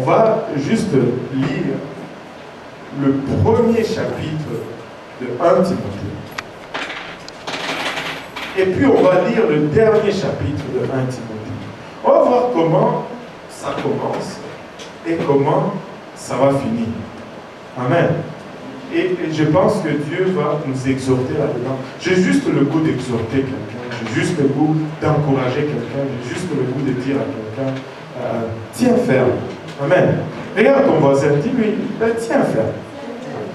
On va juste lire le premier chapitre de 1 Timothée. Et puis on va lire le dernier chapitre de 1 Timothée. On va voir comment ça commence et comment ça va finir. Amen. Et je pense que Dieu va nous exhorter là-dedans. J'ai juste le goût d'exhorter quelqu'un, j'ai juste le goût d'encourager quelqu'un, j'ai juste le goût de dire à quelqu'un, tiens ferme. Amen. Regarde ton voisin, dis-lui, tiens ferme.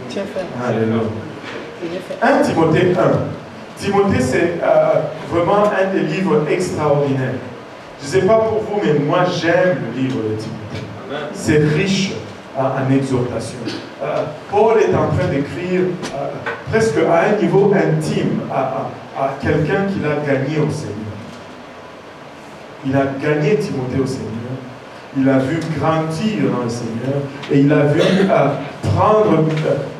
Tiens ferme. Alléluia. 1 Timothée 1. Timothée, c'est vraiment un des livres extraordinaires. Je ne sais pas pour vous, mais moi j'aime le livre de Timothée. C'est riche en exhortation. Paul est en train d'écrire presque à un niveau intime à quelqu'un qu'il a gagné au Seigneur. Il a gagné Timothée au Seigneur. Il a vu grandir dans le Seigneur et il a vu prendre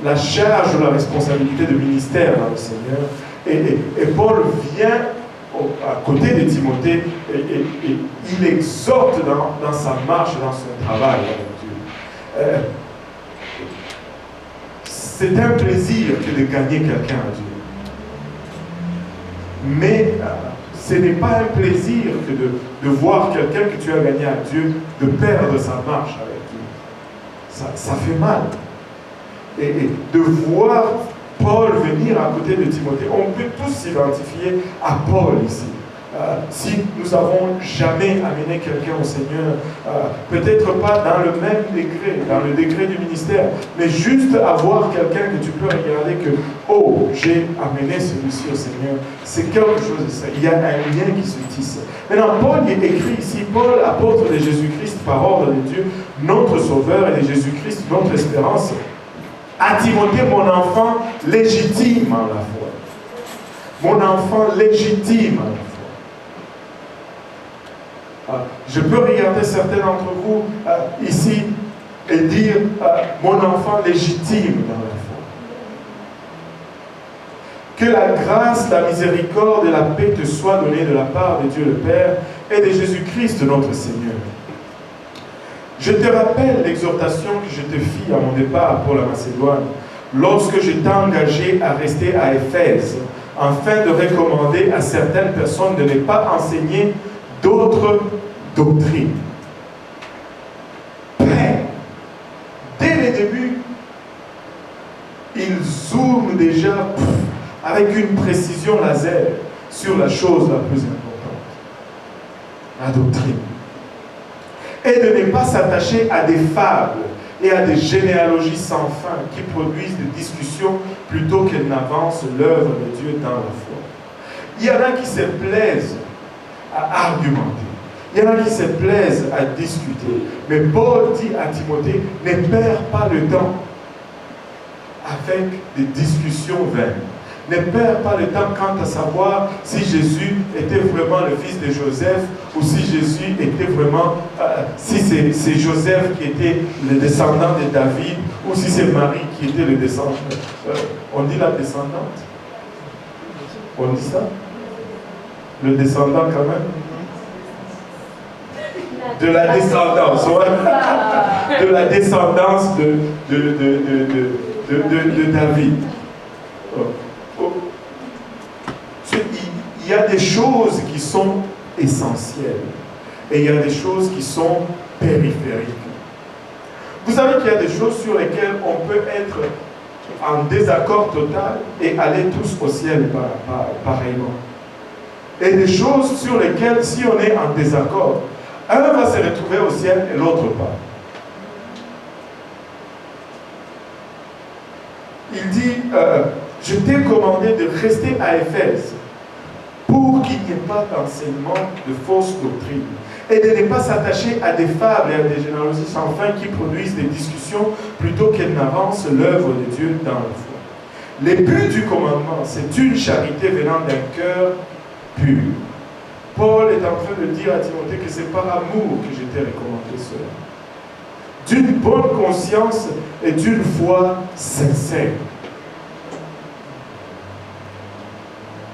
la charge ou la responsabilité de ministère dans le Seigneur. Et Paul vient à côté de Timothée et il exhorte dans sa marche, dans son travail avec Dieu. C'est un plaisir que de gagner quelqu'un à Dieu. Mais ce n'est pas un plaisir que de voir quelqu'un que tu as gagné à Dieu, de perdre sa marche avec Dieu. Ça fait mal. Et de voir Paul venir à côté de Timothée, on peut tous s'identifier à Paul ici. Si nous n'avons jamais amené quelqu'un au Seigneur, peut-être pas dans le même degré, dans le degré du ministère, mais juste avoir quelqu'un que tu peux regarder que, oh, j'ai amené celui-ci au Seigneur, c'est quelque chose de ça. Il y a un lien qui se tisse. Maintenant, Paul est écrit ici, Paul, apôtre de Jésus-Christ par ordre de Dieu, notre Sauveur et de Jésus-Christ, notre espérance, à Timothée, mon enfant légitime en la foi. Mon enfant légitime en la foi. Je peux regarder certains d'entre vous ici et dire mon enfant légitime dans la foi. Que la grâce, la miséricorde et la paix te soient données de la part de Dieu le Père et de Jésus-Christ notre Seigneur. Je te rappelle l'exhortation que je te fis à mon départ pour la Macédoine, lorsque je t'ai engagé à rester à Éphèse, afin de recommander à certaines personnes de ne pas enseigner d'autres doctrines. Mais, dès le début, il zoome déjà avec une précision laser sur la chose la plus importante, la doctrine. Et de ne pas s'attacher à des fables et à des généalogies sans fin qui produisent des discussions plutôt qu'elles n'avancent l'œuvre de Dieu dans la foi. Il y en a qui se plaisent à argumenter. Il y en a qui se plaisent à discuter. Mais Paul dit à Timothée, ne perds pas le temps avec des discussions vaines. Ne perds pas le temps quant à savoir si Jésus était vraiment le fils de Joseph ou si Jésus était vraiment, si c'est Joseph qui était le descendant de David ou si c'est Marie qui était le descendant. On dit la descendante. On dit ça? Le descendant quand même? De la descendance, ouais. De la descendance de David. Il y a des choses qui sont essentielles et il y a des choses qui sont périphériques. Vous savez qu'il y a des choses sur lesquelles on peut être en désaccord total et aller tous au ciel pareillement. Et des choses sur lesquelles, si on est en désaccord, un va se retrouver au ciel et l'autre pas. Il dit, je t'ai commandé de rester à Éphèse pour qu'il n'y ait pas d'enseignement de fausses doctrines et de ne pas s'attacher à des fables et à des généalogies sans fin qui produisent des discussions plutôt qu'elles n'avancent l'œuvre de Dieu dans la foi. Le but du commandement, c'est une charité venant d'un cœur pur. Paul est en train de dire à Timothée que c'est par amour que je t'ai recommandé cela. D'une bonne conscience et d'une foi sincère.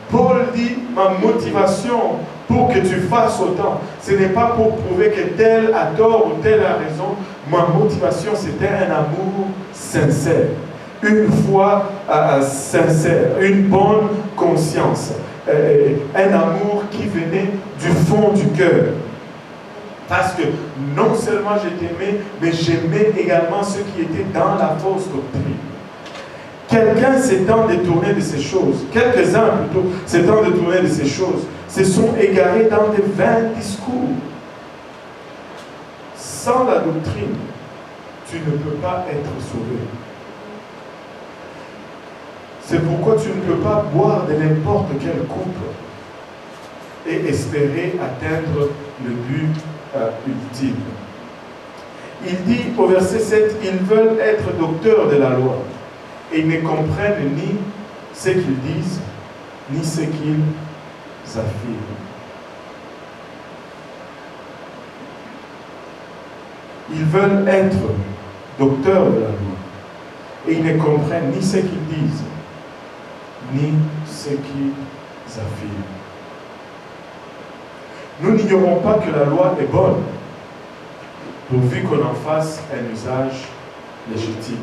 Paul dit, ma motivation pour que tu fasses autant, ce n'est pas pour prouver que tel a tort ou tel a raison, Ma motivation, c'était un amour sincère, une foi sincère, une bonne conscience, un amour qui venait du fond du cœur. Parce que non seulement je t'aimais, mais j'aimais également ceux qui étaient dans la fausse doctrine. Quelqu'un s'étant détourné de ces choses, quelques-uns plutôt s'étant détournés de ces choses, se sont égarés dans de vains discours. Sans la doctrine, tu ne peux pas être sauvé. C'est pourquoi tu ne peux pas boire de n'importe quelle coupe et espérer atteindre le but ultime. Il dit au verset 7, ils veulent être docteurs de la loi et ils ne comprennent ni ce qu'ils disent, ni ce qu'ils affirment. Ils veulent être docteurs de la loi et ils ne comprennent ni ce qu'ils disent, ni ce qu'ils affirment. Nous n'ignorons pas que la loi est bonne, pourvu qu'on en fasse un usage légitime.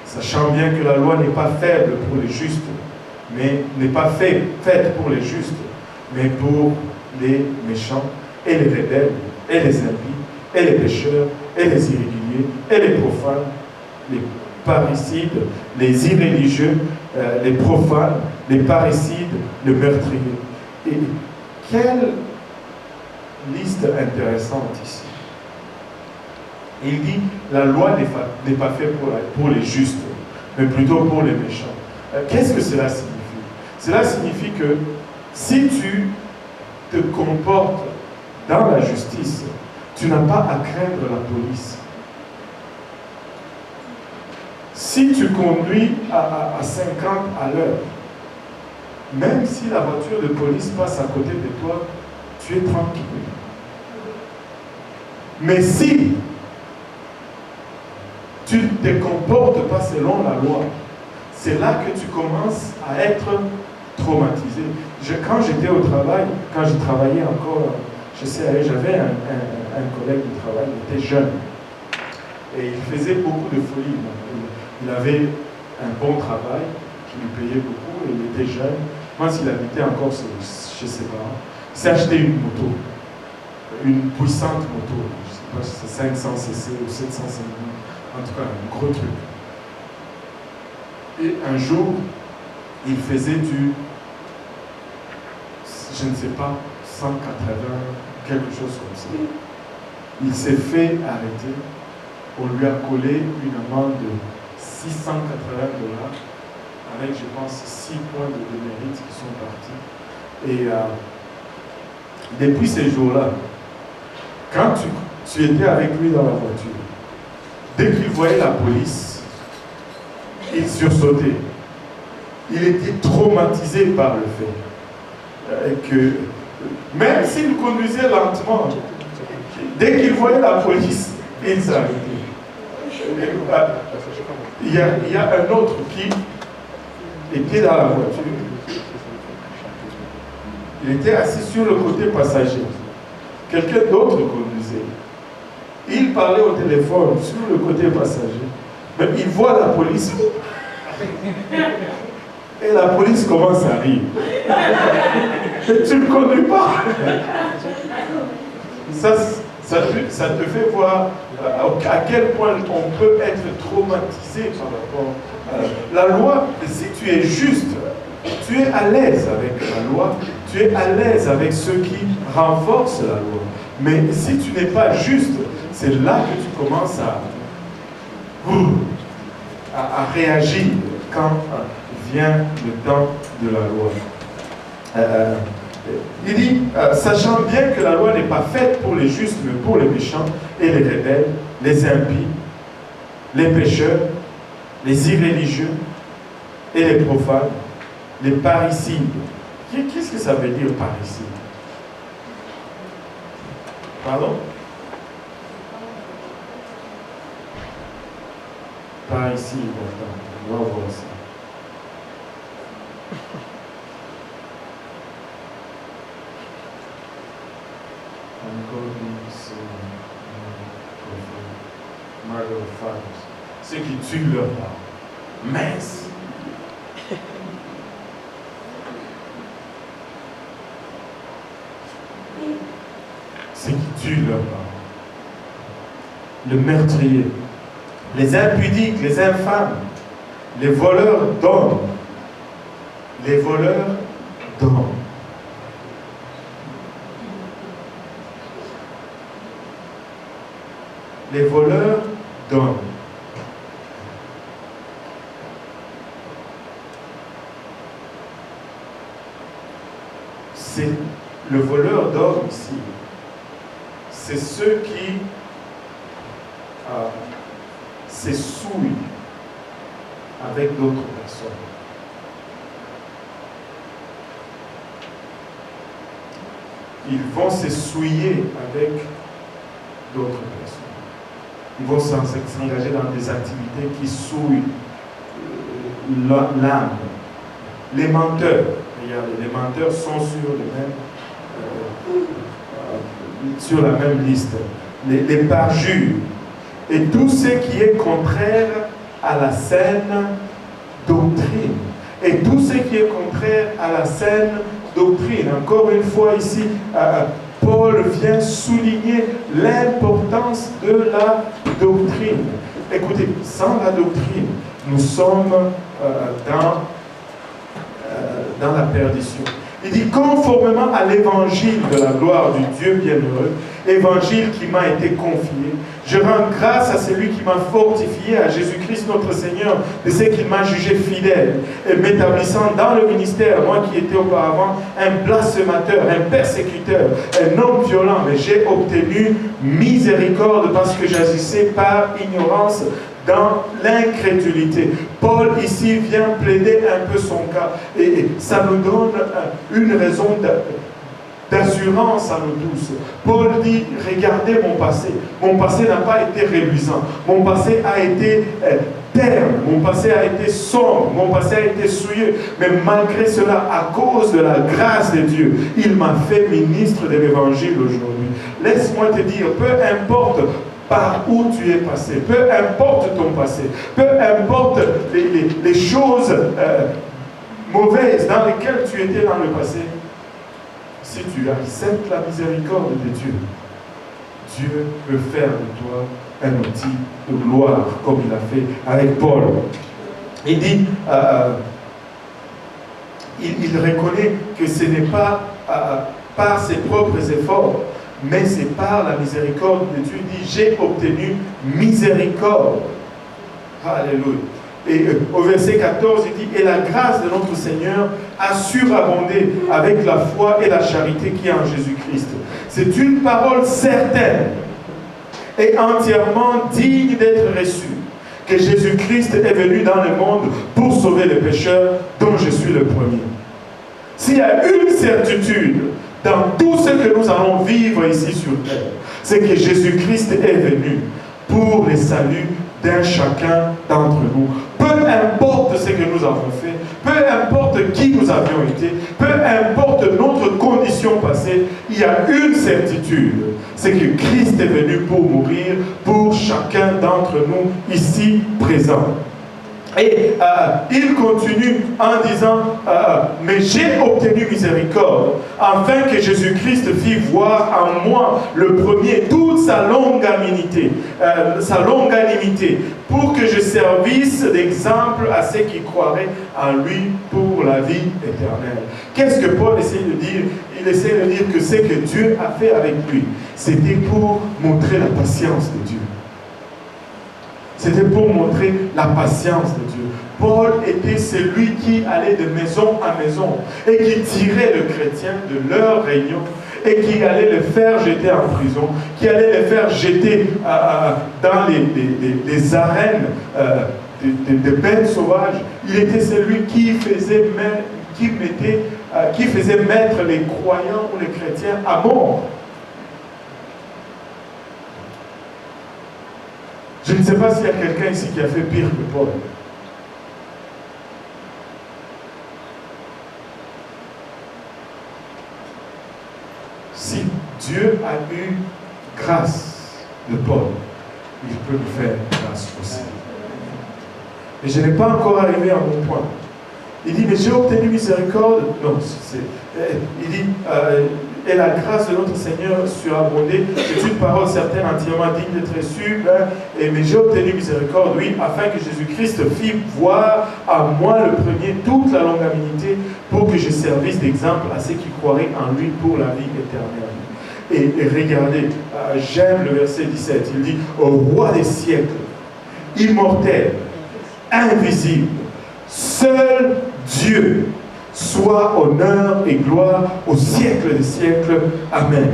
Sachant bien que la loi n'est pas faible pour les justes, mais n'est pas faite pour les justes, mais pour les méchants et les rebelles et les impies et les pécheurs et les irréguliers et les profanes, les parricides, les irréligieux, les profanes, les parricides, les meurtriers. Et quelle liste intéressante ici. Il dit, la loi n'est pas faite pour les justes, mais plutôt pour les méchants. Qu'est-ce que cela signifie? Cela signifie que si tu te comportes dans la justice, tu n'as pas à craindre la police. Si tu conduis à 50 à l'heure, même si la voiture de police passe à côté de toi, tu es tranquille. Mais si tu ne te comportes pas selon la loi, c'est là que tu commences à être traumatisé. Quand j'étais au travail, quand je travaillais encore, j'avais un collègue de travail, il était jeune. Et il faisait beaucoup de folie. Il avait un bon travail qui lui payait beaucoup et il était jeune. Moi, s'il habitait encore chez ses parents, il s'est acheté une moto, une puissante moto. Je ne sais pas si c'est 500 cc ou 750, en tout cas un gros truc. Et un jour, il faisait du, je ne sais pas, 180, quelque chose comme ça. Il s'est fait arrêter. On lui a collé une amende de $680 avec, je pense, 6 points de démérite qui sont partis. Et depuis ces jours-là, quand tu étais avec lui dans la voiture, dès qu'il voyait la police, il sursautait. Il était traumatisé par le fait que, même s'il conduisait lentement, dès qu'il voyait la police, il s'arrêtait. Il y a un autre qui était dans la voiture. Il était assis sur le côté passager. Quelqu'un d'autre conduisait. Il parlait au téléphone sur le côté passager. Mais il voit la police. Et la police commence à rire. Et tu ne conduis pas. Ça te fait voir à quel point on peut être traumatisé par rapport à la loi. Si tu es juste, tu es à l'aise avec la loi, tu es à l'aise avec ceux qui renforcent la loi. Mais si tu n'es pas juste, c'est là que tu commences à réagir quand vient le temps de la loi. Il dit, sachant bien que la loi n'est pas faite pour les justes, mais pour les méchants et les rebelles, les impies, les pécheurs, les irréligieux et les profanes, les parricides. Qu'est-ce que ça veut dire parricide? Pardon? Parricide, on va voir ça. Encore une murder of fathers, ceux qui tuent leurs parents. Mince. Ceux qui tuent leurs parents. Le meurtrier, les impudiques, les infâmes, les voleurs d'hommes, les voleurs d'hommes. Les voleurs d'hommes. C'est le voleur d'hommes ici. C'est ceux qui s'essouillent avec d'autres personnes. Ils vont s'essouiller avec d'autres personnes. Ils vont s'engager dans des activités qui souillent l'âme. Les menteurs, regardez, les menteurs sont sur la même liste. Les parjures et tout ce qui est contraire à la saine doctrine. Et tout ce qui est contraire à la saine doctrine. Encore une fois ici, Paul vient souligner l'importance de la doctrine. Écoutez, sans la doctrine, nous sommes dans la perdition. Il dit, conformément à l'évangile de la gloire du Dieu bienheureux, évangile qui m'a été confié, je rends grâce à celui qui m'a fortifié, à Jésus-Christ notre Seigneur, de ce qu'il m'a jugé fidèle, et m'établissant dans le ministère, moi qui étais auparavant un blasphémateur, un persécuteur, un homme violent, mais j'ai obtenu miséricorde parce que j'agissais par ignorance dans l'incrédulité. Paul ici vient plaider un peu son cas et ça nous donne une raison d'assurance à nous tous. Paul dit, regardez mon passé. Mon passé n'a pas été réluisant. Mon passé a été terne. Mon passé a été sombre. Mon passé a été souillé. Mais malgré cela, à cause de la grâce de Dieu, il m'a fait ministre de l'évangile aujourd'hui. Laisse-moi te dire, peu importe par où tu es passé, peu importe ton passé, peu importe les choses mauvaises dans lesquelles tu étais dans le passé, si tu acceptes la miséricorde de Dieu, Dieu peut faire de toi un outil de gloire, comme il a fait avec Paul. Il dit, il reconnaît que ce n'est pas par ses propres efforts, mais c'est par la miséricorde de Dieu. Il dit, j'ai obtenu miséricorde. Alléluia. Et au verset 14, il dit, et la grâce de notre Seigneur a surabondé avec la foi et la charité qui est en Jésus-Christ. C'est une parole certaine et entièrement digne d'être reçue, que Jésus-Christ est venu dans le monde pour sauver les pécheurs, dont je suis le premier. S'il y a une certitude dans tout ce que nous allons vivre ici sur terre, c'est que Jésus-Christ est venu pour le salut d'un chacun d'entre nous. Peu importe ce que nous avons fait, peu importe qui nous avions été, peu importe notre condition passée, il y a une certitude, c'est que Christ est venu pour mourir pour chacun d'entre nous ici présents. Et il continue en disant, mais j'ai obtenu miséricorde, afin que Jésus-Christ fit voir en moi le premier toute sa longanimité, pour que je servisse d'exemple à ceux qui croiraient en lui pour la vie éternelle. Qu'est-ce que Paul essaie de dire? Il essaie de dire que ce que Dieu a fait avec lui, c'était pour montrer la patience de Dieu. C'était pour montrer la patience de Dieu. Paul était celui qui allait de maison à maison et qui tirait le chrétien de leur réunion et qui allait le faire jeter en prison, qui allait le faire jeter dans les arènes de bêtes sauvages. Il était celui qui faisait mettre les croyants ou les chrétiens à mort. Je ne sais pas s'il y a quelqu'un ici qui a fait pire que Paul. Si Dieu a eu grâce de Paul, il peut nous faire grâce aussi. Et je n'ai pas encore arrivé à mon point. Il dit, mais j'ai obtenu miséricorde. Non, il dit, et la grâce de notre Seigneur surabondée, c'est une parole certaine, entièrement digne d'être reçue. Mais j'ai obtenu miséricorde, oui, afin que Jésus-Christ fit voir à moi le premier toute la longanimité, pour que je servisse d'exemple à ceux qui croiraient en lui pour la vie éternelle. Et regardez, j'aime le verset 17, il dit, au roi des siècles, immortel, invisible, seul Dieu, soit honneur et gloire au siècle des siècles. Amen.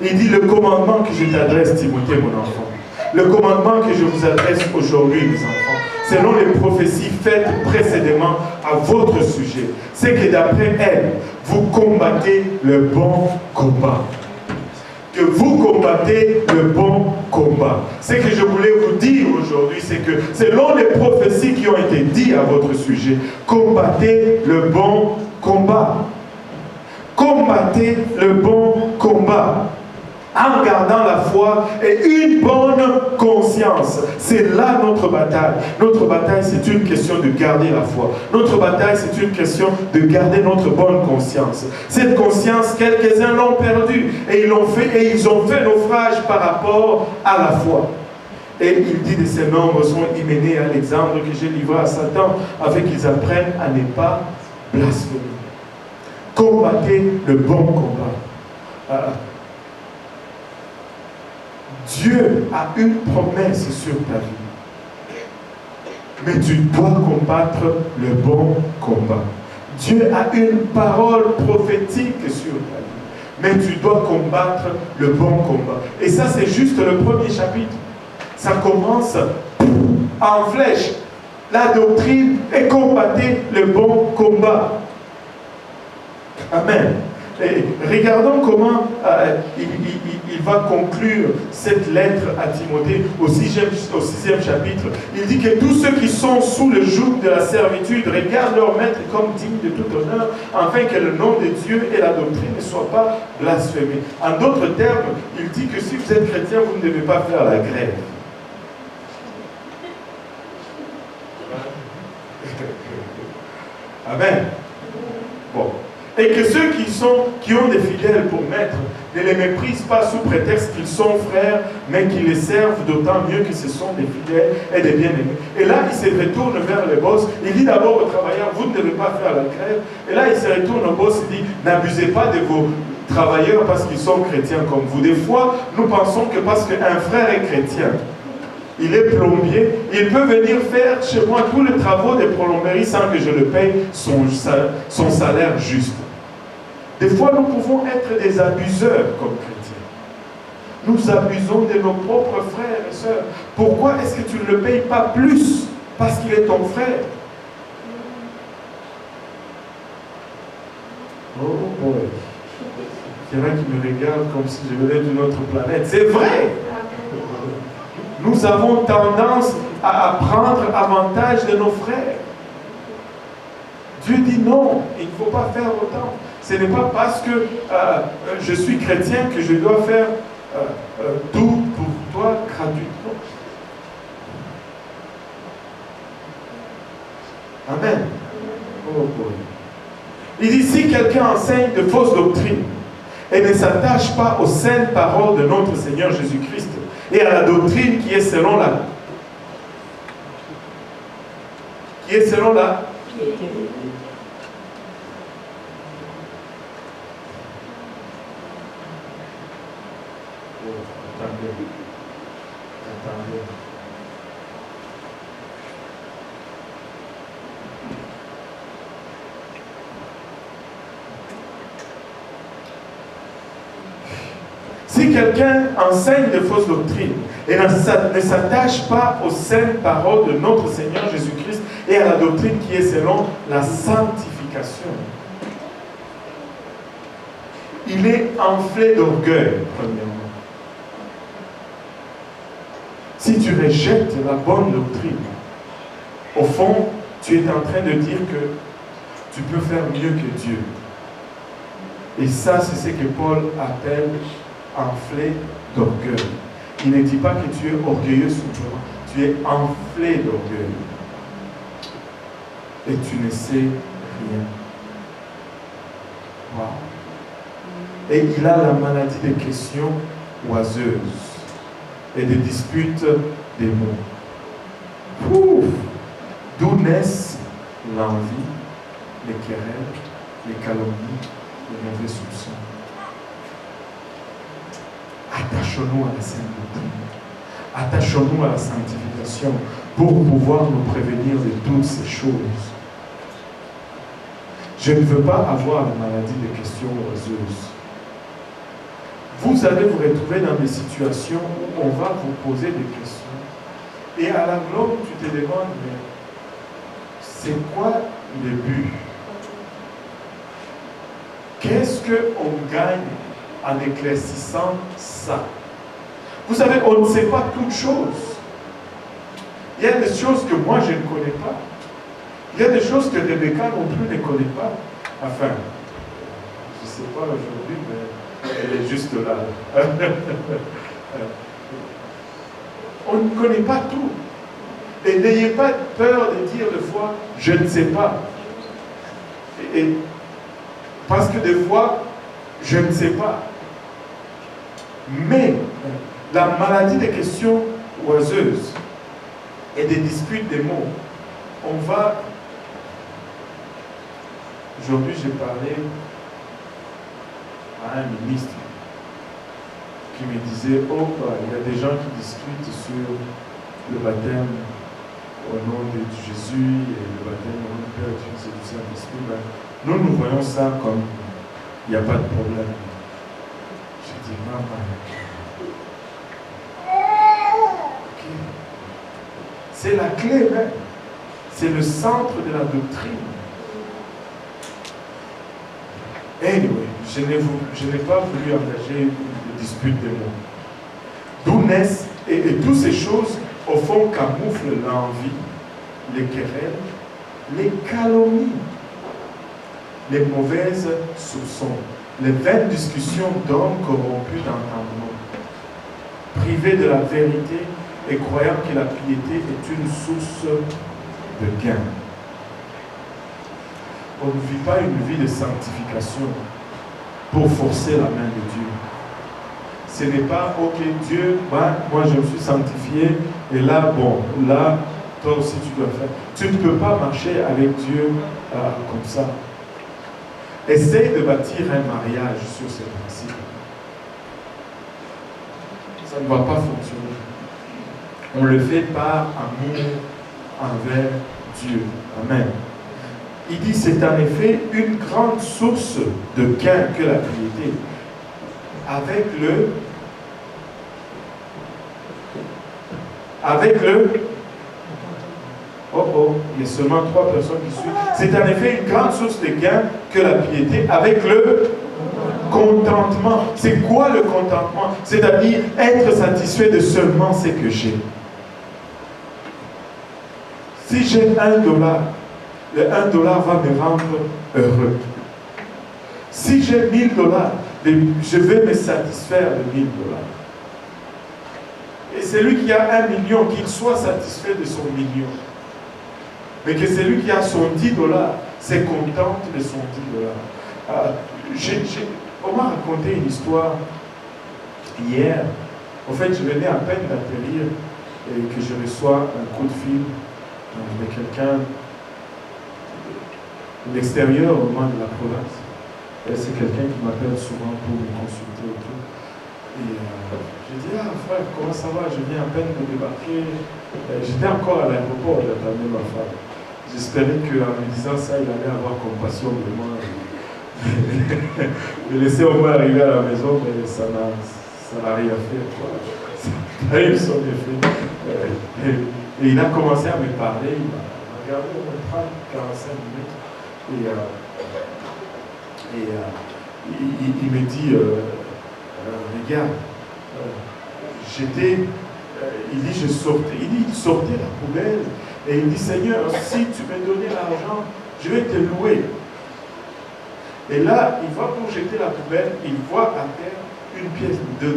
Il dit le commandement que je t'adresse, Timothée, mon enfant, le commandement que je vous adresse aujourd'hui, mes enfants, selon les prophéties faites précédemment à votre sujet, c'est que d'après elles, vous combattez le bon combat. Que vous combattez le bon combat. Ce que je voulais vous dire aujourd'hui, c'est que selon les prophéties qui ont été dites à votre sujet, combattez le bon combat. Combattez le bon combat. En gardant la foi et une bonne conscience. C'est là notre bataille. Notre bataille, c'est une question de garder la foi. Notre bataille, c'est une question de garder notre bonne conscience. Cette conscience, quelques-uns l'ont perdue. Et ils ont fait naufrage par rapport à la foi. Et il dit de ces nombres sont hyménés à l'exemple que j'ai livré à Satan, afin qu'ils apprennent à ne pas blasphémer. Combattez le bon combat. Dieu a une promesse sur ta vie. Mais tu dois combattre le bon combat. Dieu a une parole prophétique sur ta vie. Mais tu dois combattre le bon combat. Et ça, c'est juste le premier chapitre. Ça commence en flèche. La doctrine est combattez le bon combat. Amen. Et regardons comment il va conclure cette lettre à Timothée au 6e chapitre. Il dit que tous ceux qui sont sous le joug de la servitude regardent leur maître comme digne de tout honneur, afin que le nom de Dieu et la doctrine ne soient pas blasphémés. En d'autres termes, il dit que si vous êtes chrétien, vous ne devez pas faire la grève. Amen. Bon. Et que ceux qui ont des fidèles pour maître ne les méprisent pas sous prétexte qu'ils sont frères, mais qu'ils les servent d'autant mieux que ce sont des fidèles et des bien-aimés. Et là, il se retourne vers les boss. Il dit d'abord aux travailleurs, vous ne devez pas faire la grève. Et là, il se retourne au boss et dit, n'abusez pas de vos travailleurs parce qu'ils sont chrétiens comme vous. Des fois, nous pensons que parce qu'un frère est chrétien, il est plombier, il peut venir faire chez moi tous les travaux de plomberie sans que je le paye son salaire juste. Des fois, nous pouvons être des abuseurs comme chrétiens. Nous abusons de nos propres frères et sœurs. Pourquoi est-ce que tu ne le payes pas plus? Parce qu'il est ton frère. Oh boy. Il y en a qui me regardent comme si je venais d'une autre planète. C'est vrai! Nous avons tendance à prendre avantage de nos frères. Dieu dit non, il ne faut pas faire autant. Ce n'est pas parce que je suis chrétien que je dois faire tout pour toi gratuitement. Amen. Oh boy. Il dit, si quelqu'un enseigne de fausses doctrines et ne s'attache pas aux saintes paroles de notre Seigneur Jésus-Christ et à la doctrine qui est selon la Attendez. Si quelqu'un enseigne de fausses doctrines et ne s'attache pas aux saintes paroles de notre Seigneur Jésus-Christ et à la doctrine qui est selon la sanctification, il est enflé d'orgueil, premièrement. Si tu rejettes la bonne doctrine, au fond, tu es en train de dire que tu peux faire mieux que Dieu. Et ça, c'est ce que Paul appelle enflé d'orgueil. Il ne dit pas que tu es orgueilleux simplement. Tu es enflé d'orgueil. Et tu ne sais rien. Wow. Et il a la maladie des questions oiseuses et des disputes des mots. Ouf. D'où naissent l'envie, les querelles, les calomnies, les mauvais soupçons. Attachons-nous à la sainte doctrine. Attachons-nous à la sanctification pour pouvoir nous prévenir de toutes ces choses. Je ne veux pas avoir la maladie des questions oiseuses. Vous allez vous retrouver dans des situations où on va vous poser des questions. Et à la longue, tu te demandes, mais c'est quoi le but? Qu'est-ce qu'on gagne en éclaircissant ça? Vous savez, on ne sait pas toutes choses. Il y a des choses que moi je ne connais pas. Il y a des choses que Rebecca non plus ne connaît pas. Enfin, je ne sais pas aujourd'hui, mais elle est juste là. On ne connaît pas tout. Et n'ayez pas peur de dire des fois, je ne sais pas. Parce que des fois, je ne sais pas. Mais la maladie des questions oiseuses et des disputes des mots, on va... Aujourd'hui, j'ai parlé à un ministre qui me disait, oh, il y a des gens qui discutent sur le baptême au nom de Jésus et le baptême au nom du Père et du Fils et du Saint-Esprit. Nous, nous voyons ça comme il n'y a pas de problème. Je dis, maman, okay. C'est la clé même. C'est le centre de la doctrine. Anyway, je n'ai pas voulu engager une dispute des mots. D'où naissent, et toutes ces choses, au fond, camouflent l'envie, les querelles, les calomnies, les mauvaises soupçons, les vaines discussions d'hommes corrompus d'entendement, privés de la vérité et croyant que la piété est une source de gain. On ne vit pas une vie de sanctification pour forcer la main de Dieu. Ce n'est pas, ok, Dieu, moi je me suis sanctifié, et là, bon, là, toi aussi tu dois faire. Tu ne peux pas marcher avec Dieu comme ça. Essaye de bâtir un mariage sur ces principes. Ça ne va pas fonctionner. On le fait par amour envers Dieu. Amen. Il dit, c'est en effet une grande source de gain que la piété. Avec le, il y a seulement 3 personnes qui suivent. C'est en effet une grande source de gain que la piété avec le contentement. C'est quoi le contentement? C'est-à-dire être satisfait de seulement ce que j'ai. Si j'ai $1, le $1 va me rendre heureux. Si j'ai $1000, je vais me satisfaire de $1000. Et celui qui a 1 million, qu'il soit satisfait de son million. Mais que celui qui a son $10 se contente de son $10. On m'a raconté une histoire hier. En fait, je venais à peine d'atterrir et que je reçois un coup de fil de quelqu'un de l'extérieur au moins de la province. Et c'est quelqu'un qui m'appelle souvent pour me consulter et tout. Et j'ai dit, frère, comment ça va? Je viens à peine de débarquer. J'étais encore à l'aéroport, j'attendais ma femme. J'espérais qu'en me disant ça, il allait avoir compassion de moi. Me laisser au moins arriver à la maison, mais ça n'a rien fait. Ça a eu son effet. Et il a commencé à me parler, il m'a regardé au moins 30-45 minutes. Il me dit, regarde, il sortait la poubelle. Et il dit, Seigneur, si tu me donnais l'argent, je vais te louer. Et là, il va pour jeter la poubelle, il voit à terre une pièce de $2.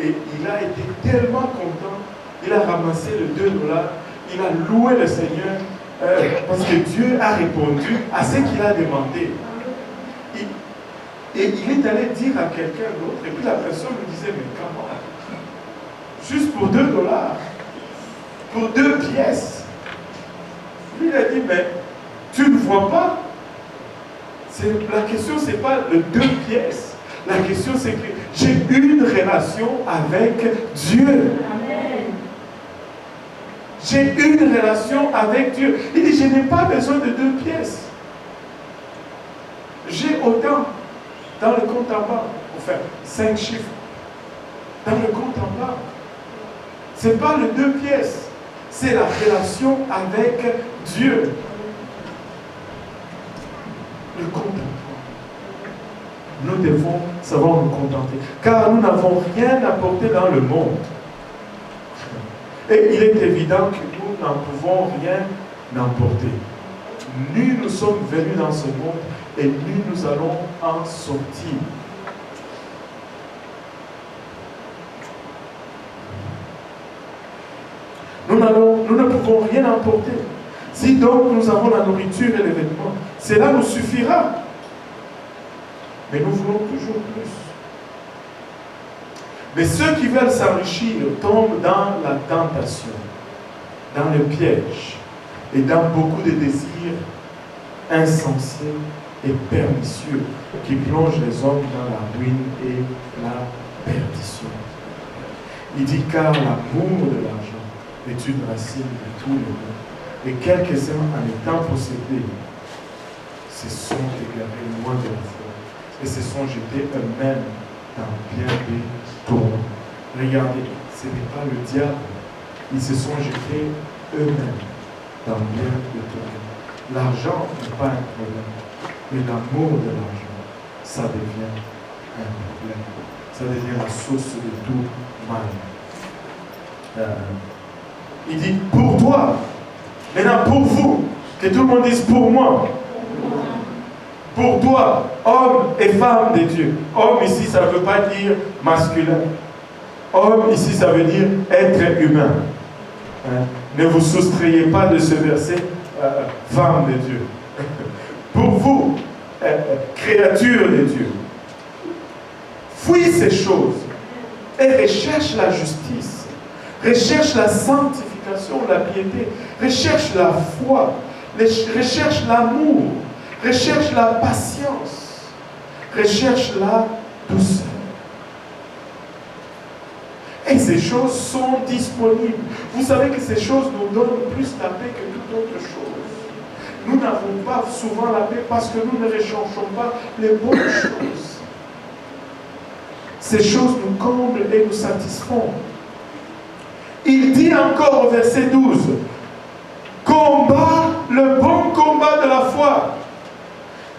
Et il a été tellement content, il a ramassé le 2 dollars, il a loué le Seigneur parce que Dieu a répondu à ce qu'il a demandé. Et il est allé dire à quelqu'un d'autre, et puis la personne lui disait, mais comment? Juste pour 2 dollars, pour 2 pièces. Lui, il a dit, mais tu ne vois pas? La question, ce n'est pas le 2 pièces. La question, c'est que j'ai une relation avec Dieu. Amen. J'ai une relation avec Dieu. Il dit, je n'ai pas besoin de 2 pièces. J'ai autant dans le compte en banque. Enfin, 5 chiffres. Dans le compte en banque. Ce n'est pas le 2 pièces. C'est la relation avec Dieu. Le contentement. Nous devons savoir nous contenter. Car nous n'avons rien apporté dans le monde. Et il est évident que nous n'en pouvons rien emporter. Nul nous sommes venus dans ce monde et nul nous allons en sortir. Nous ne pouvons rien emporter. Si donc nous avons la nourriture et les vêtements, cela nous suffira. Mais nous voulons toujours plus. Mais ceux qui veulent s'enrichir tombent dans la tentation, dans le piège et dans beaucoup de désirs insensés et pernicieux qui plongent les hommes dans la ruine et la perdition. Il dit car l'amour de l'argent est une racine de tous les maux. Et quelques-uns en étant possédés se sont égarés loin de la foi et se sont jetés eux-mêmes dans bien des tourments. Regardez, ce n'est pas le diable. Ils se sont jetés eux-mêmes dans bien des tourments. L'argent n'est pas un problème, mais l'amour de l'argent, ça devient un problème. Ça devient la source de tout mal. Il dit pour toi. Maintenant, pour vous, que tout le monde dise pour moi. Pour toi, homme et femme de Dieu. Homme ici, ça ne veut pas dire masculin. Homme ici, ça veut dire être humain. Hein? Ne vous soustrayez pas de ce verset, femme de Dieu. Pour vous, créature de Dieu, fuis ces choses et recherche la justice, recherche la sanctification, la piété, recherche la foi, recherche l'amour, recherche la patience, recherche la douceur. Et ces choses sont disponibles. Vous savez que ces choses nous donnent plus la paix que toute autre chose. Nous n'avons pas souvent la paix parce que nous ne recherchons pas les bonnes choses. Ces choses nous comblent et nous satisfont. Il dit encore au verset 12, combat le bon combat de la foi.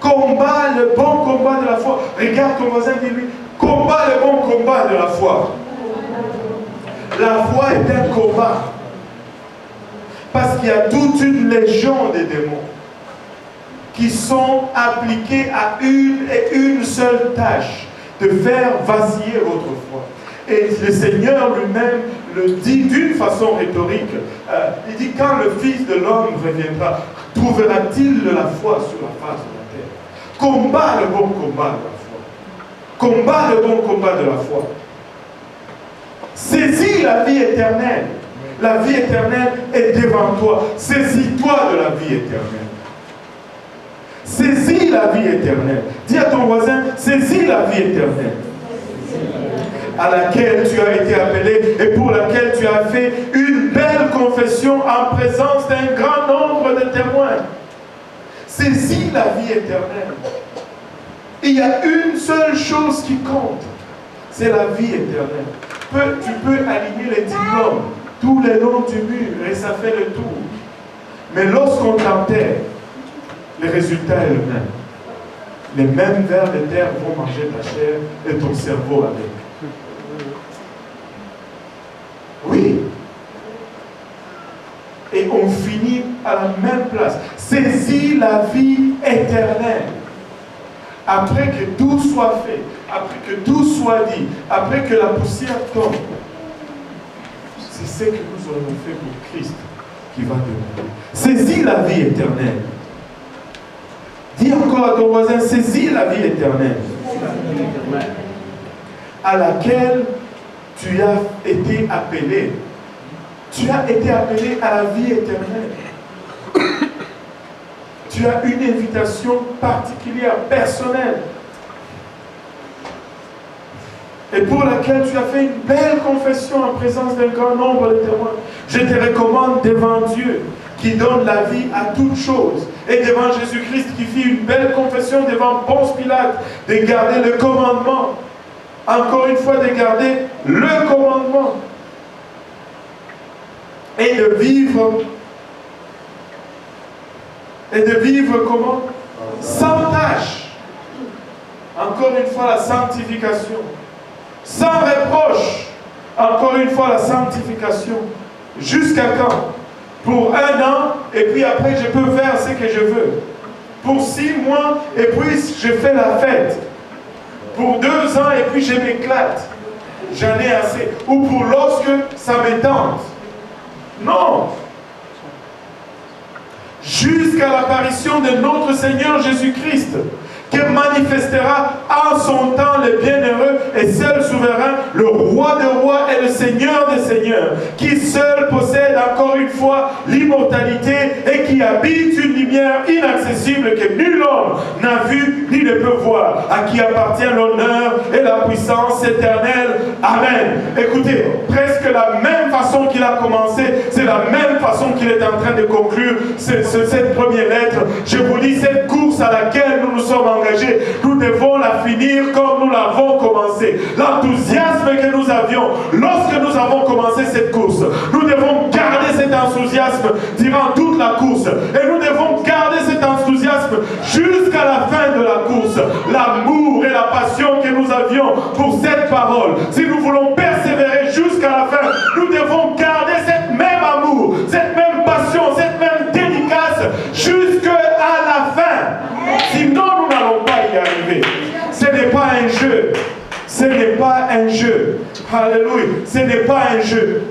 Combat le bon combat de la foi. Regarde ton voisin et dis-lui, combat le bon combat de la foi. La foi est un combat. Parce qu'il y a toute une légion de démons qui sont appliqués à une et une seule tâche, de faire vaciller votre foi. Et le Seigneur lui-même le dit d'une façon rhétorique. Il dit, quand le Fils de l'homme reviendra, trouvera-t-il de la foi sur la face de la terre? Combat le bon combat de la foi. Combat le bon combat de la foi. Saisis la vie éternelle. La vie éternelle est devant toi. Saisis-toi de la vie éternelle. Saisis la vie éternelle. Dis à ton voisin, saisis la vie éternelle. À laquelle tu as été appelé et pour laquelle tu as fait une belle confession en présence d'un grand nombre de témoins. Saisis la vie éternelle. Il y a une seule chose qui compte, c'est la vie éternelle. Tu peux aligner les diplômes tous les longs du mur et ça fait le tour. Mais lorsqu'on t'enterre, le résultat est le même. Les mêmes vers de terre vont manger ta chair et ton cerveau avec. Oui. Et on finit à la même place. Saisis la vie éternelle. Après que tout soit fait, après que tout soit dit, après que la poussière tombe, c'est ce que nous aurons fait pour Christ qui va demeurer. Saisis la vie éternelle. Dis encore à ton voisin, saisis la vie éternelle. À laquelle tu as été appelé. Tu as été appelé à la vie éternelle. Tu as une invitation particulière, personnelle, et pour laquelle tu as fait une belle confession en présence d'un grand nombre de témoins. Je te recommande devant Dieu, qui donne la vie à toutes choses, et devant Jésus-Christ qui fit une belle confession devant Ponce Pilate, de garder le commandement. Encore une fois, de garder le commandement. Et de vivre comment? Sans tâche. Encore une fois, la sanctification. Sans reproche. Encore une fois, la sanctification. Jusqu'à quand? Pour 1 an, et puis après, je peux faire ce que je veux. Pour 6 mois, et puis je fais la fête. Pour 2 ans, et puis je m'éclate. J'en ai assez. Ou pour lorsque ça me tente. Non. Jusqu'à l'apparition de notre Seigneur Jésus-Christ, qui manifestera en son temps le bienheureux et seul souverain, le roi des rois et le seigneur des seigneurs, qui seul possède encore une fois l'immortalité et qui habite une lumière inaccessible que nul homme n'a vu ni ne peut voir, à qui appartient l'honneur et la puissance éternelle. Amen. Écoutez, presque la même façon qu'il a commencé, c'est la même façon qu'il est en train de conclure cette première lettre. Je vous dis, cette course à laquelle nous nous sommes engagés, nous devons la finir comme nous l'avons commencé. L'enthousiasme que nous avions lorsque nous avons commencé cette course, nous devons garder cet enthousiasme durant toute la course. Et nous devons garder cet enthousiasme jusqu'à la fin de la course. L'amour et la passion que nous avions pour cette parole, si nous voulons persévérer jusqu'à la fin, nous devons garder cette même amour, cette même passion, cette même dédicace jusqu'à la fin. Sinon, nous n'allons pas y arriver. Ce n'est pas un jeu. Ce n'est pas un jeu. Alléluia. Ce n'est pas un jeu.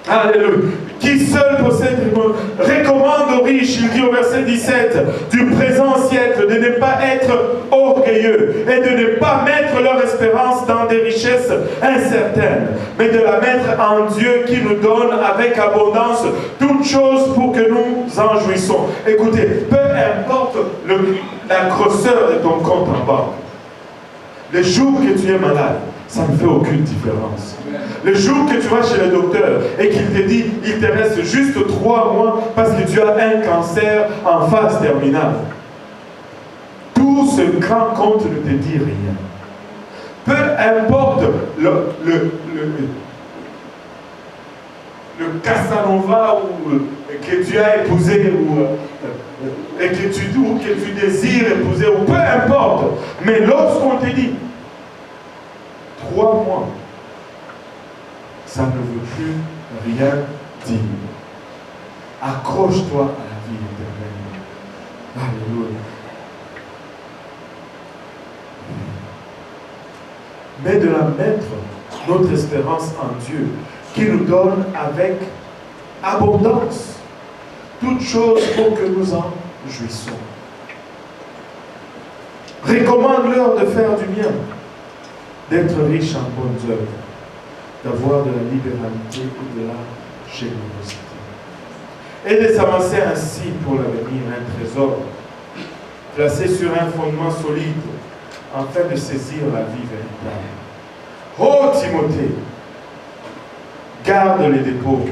Alléluia. Qui seul possède le monde, recommande aux riches, il dit au verset 17, du présent siècle, de ne pas être orgueilleux et de ne pas mettre leur espérance dans des richesses incertaines, mais de la mettre en Dieu qui nous donne avec abondance toutes choses pour que nous en jouissons. Écoutez, peu importe la grosseur de ton compte en banque, le jour que tu es malade, ça ne fait aucune différence. Le jour que tu vas chez le docteur et qu'il te dit il te reste juste 3 mois parce que tu as un cancer en phase terminale, tout ce grand compte ne te dit rien. Peu importe le Casanova que tu as épousé et que tu désires épouser, ou peu importe, mais lorsqu'on te dit 3 mois, ça ne veut plus rien dire. Accroche-toi à la vie éternelle. Alléluia. Mais de la mettre notre espérance en Dieu, qui nous donne avec abondance toutes choses pour que nous en jouissons. Recommande-leur de faire du bien, d'être riche en bonnes œuvres, d'avoir de la libéralité et de la générosité. Et de s'avancer ainsi pour l'avenir un trésor, placé sur un fondement solide, afin de saisir la vie véritable. Ô Timothée, garde les dépôts